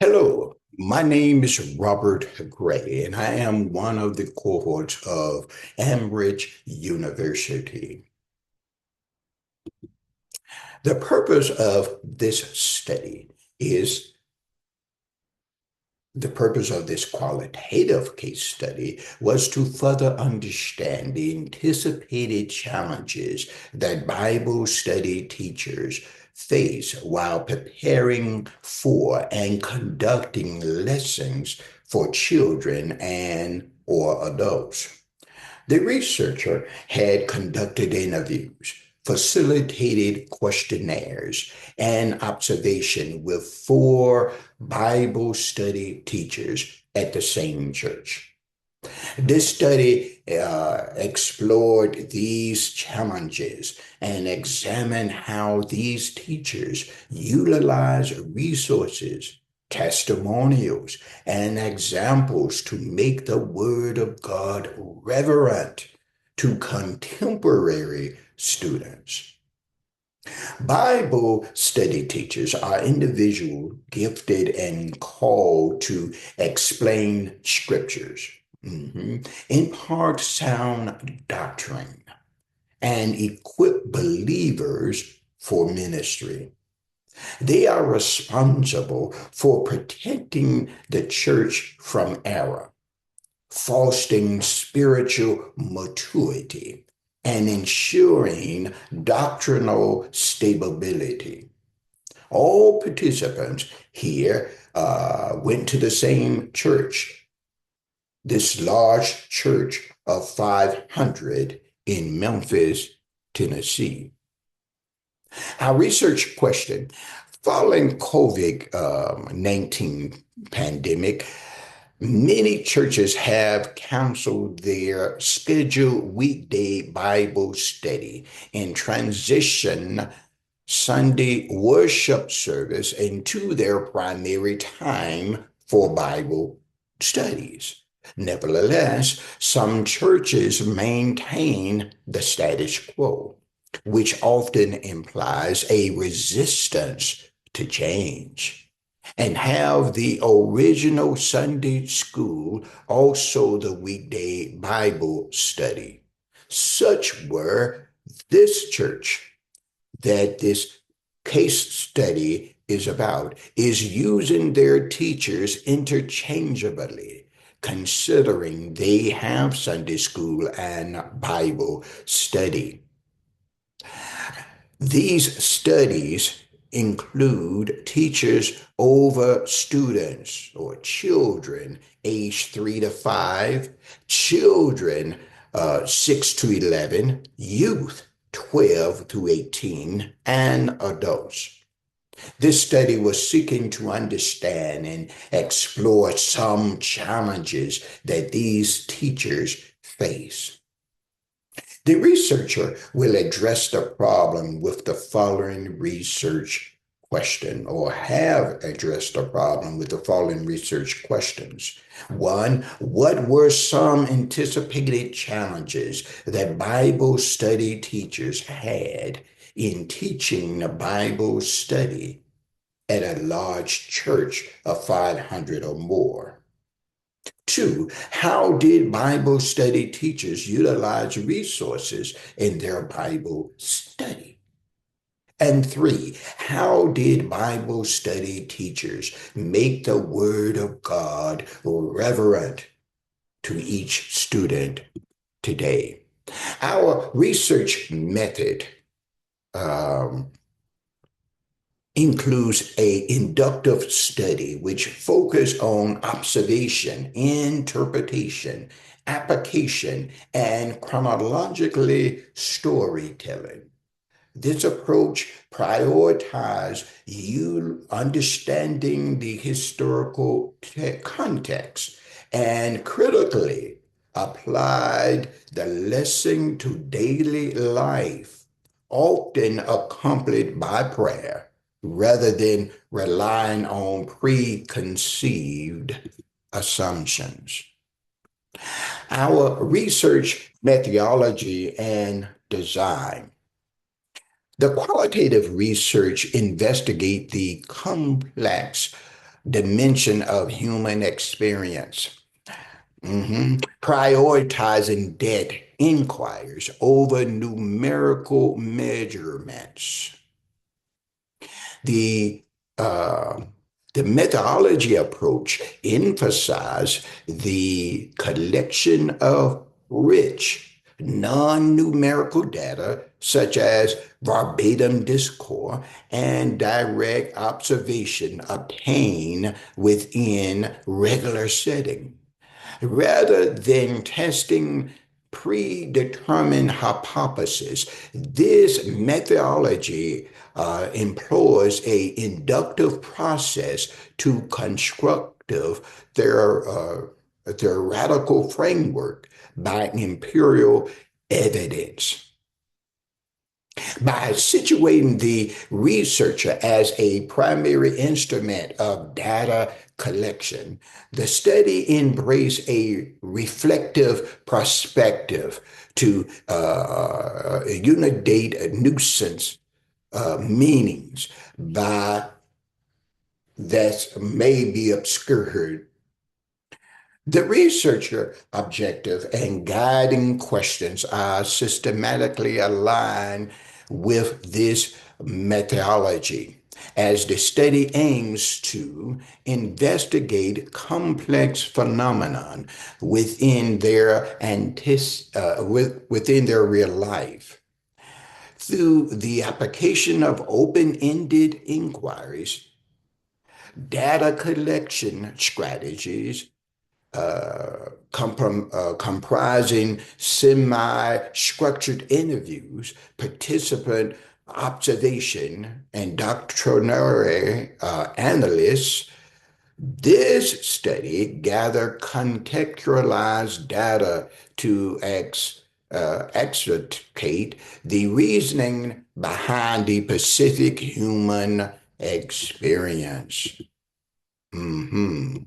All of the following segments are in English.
Hello, my name is Robert Gray, and I am one of the cohorts of Ambridge University. The purpose of this study is the purpose of this qualitative case study was to further understand the anticipated challenges that Bible study teachers face while preparing for and conducting lessons for children and or adults. The researcher had conducted interviews, facilitated questionnaires, and observation with four Bible study teachers at the same church. This study explored these challenges and examined how these teachers utilize resources, testimonials, and examples to make the Word of God relevant to contemporary students. Bible study teachers are individuals gifted and called to explain scriptures, impart sound doctrine, and equip believers for ministry. They are responsible for protecting the church from error, fostering spiritual maturity, and ensuring doctrinal stability. All participants here went to the same church, this large church of 500 in Memphis, Tennessee. Our research question, following COVID-19 pandemic, many churches have canceled their scheduled weekday Bible study and transition Sunday worship service into their primary time for Bible studies. Nevertheless, some churches maintain the status quo, which often implies a resistance to change, and have the original Sunday school, also the weekday Bible study. Such were this church that this case study is about, is using their teachers interchangeably, considering they have Sunday school and Bible study. These studies include teachers over students or children age 3 to 5, children 6 to 11, youth 12 to 18, and adults. This study was seeking to understand and explore some challenges that these teachers face. The researcher will address the problem with the following research question, or have addressed the problem with the following research questions. One, what were some anticipated challenges that Bible study teachers had in teaching the Bible study at a large church of 500 or more? Two, how did Bible study teachers utilize resources in their Bible study? And three, how did Bible study teachers make the Word of God relevant to each student today? Our research method includes a inductive study which focus on observation, interpretation, application, and chronologically storytelling. This approach prioritizes you understanding the historical context and critically applied the lesson to daily life, often accompanied by prayer, rather than relying on preconceived assumptions. Our research methodology and design. The qualitative research investigate the complex dimension of human experience. Prioritizing debt inquiries over numerical measurements. The uh, the methodology approach emphasizes the collection of rich, non-numerical data such as verbatim discourse and direct observation obtained within regular setting rather than testing predetermined hypotheses. This methodology employs a inductive process to constructive theoretical framework by empirical evidence. By situating the researcher as a primary instrument of data collection, the study embraced a reflective perspective to unidate nuisance meanings by that may be obscured. The researcher objective and guiding questions are systematically aligned with this methodology as the study aims to investigate complex phenomenon within their real life. Through the application of open-ended inquiries, data collection strategies comprising semi-structured interviews, participant observation, and doctrinal analysis. This study gathered contextualized data to extricate the reasoning behind the specific human experience. Mhm.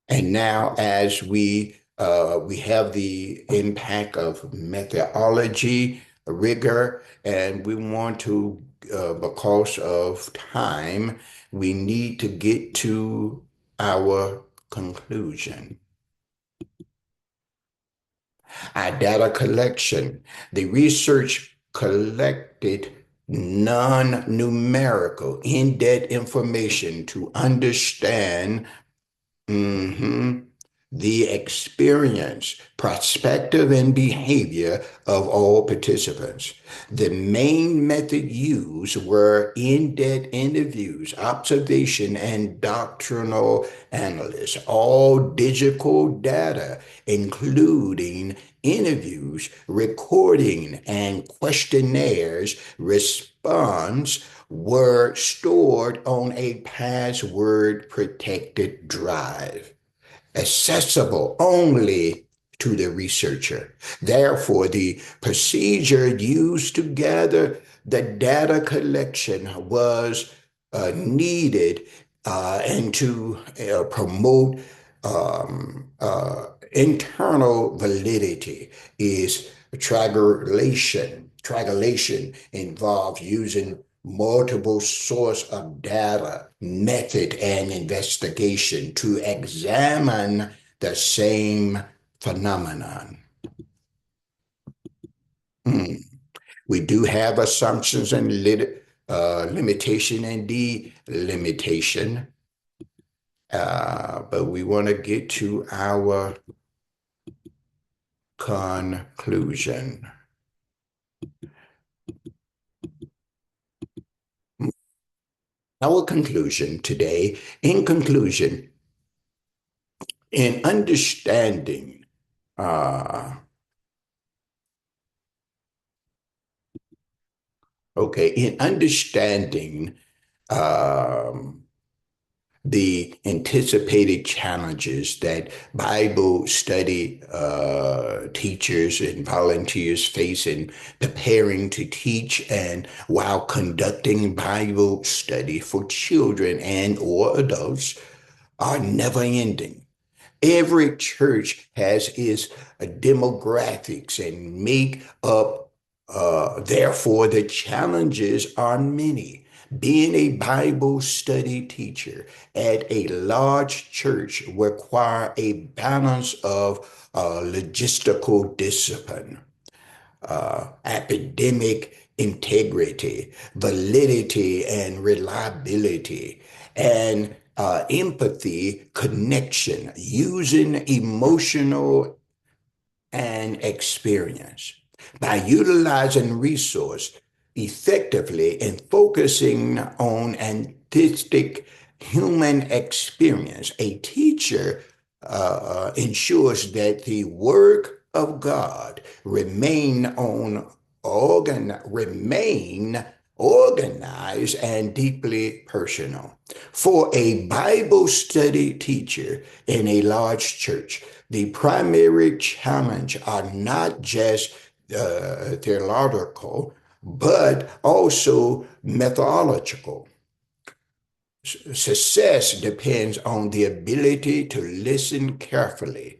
And now, as we have the impact of methodology, rigor, and we want to, because of time, we need to get to our conclusion. Our data collection, the research collected non-numerical, in-depth information to understand Mhm. the experience, perspective, and behavior of all participants. The main method used were in-depth interviews, observation, and doctrinal analysis. All digital data, including interviews, recording, and questionnaires, response were stored on a password protected drive, accessible only to the researcher. Therefore, the procedure used to gather the data collection was needed and to promote internal validity is triangulation. Triangulation involves using multiple source of data, method, and investigation to examine the same phenomenon. Hmm. We do have assumptions and limitation and delimitation, but we want to get to our conclusion. Our conclusion today, in conclusion, in understanding uh, in understanding um, the anticipated challenges that Bible study teachers and volunteers face in preparing to teach and while conducting Bible study for children and or adults are never ending. Every church has its demographics and make up. Therefore, the challenges are many. Being a Bible study teacher at a large church require a balance of logistical discipline, academic integrity, validity and reliability, and empathy, connection, using emotional and experience. By utilizing resource effectively and focusing on authentic human experience, a teacher ensures that the work of God remain organized and deeply personal. For a Bible study teacher in a large church, the primary challenge are not just theological, but also methodological. Success depends on the ability to listen carefully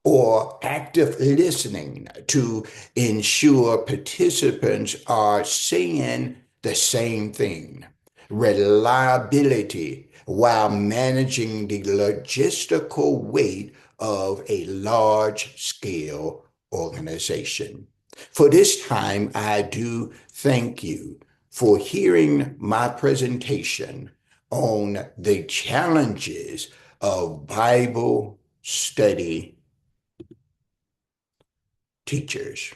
or active listening to ensure participants are saying the same thing. Reliability while managing the logistical weight of a large scale organization. For this time, I do thank you for hearing my presentation on the challenges of Bible study teachers.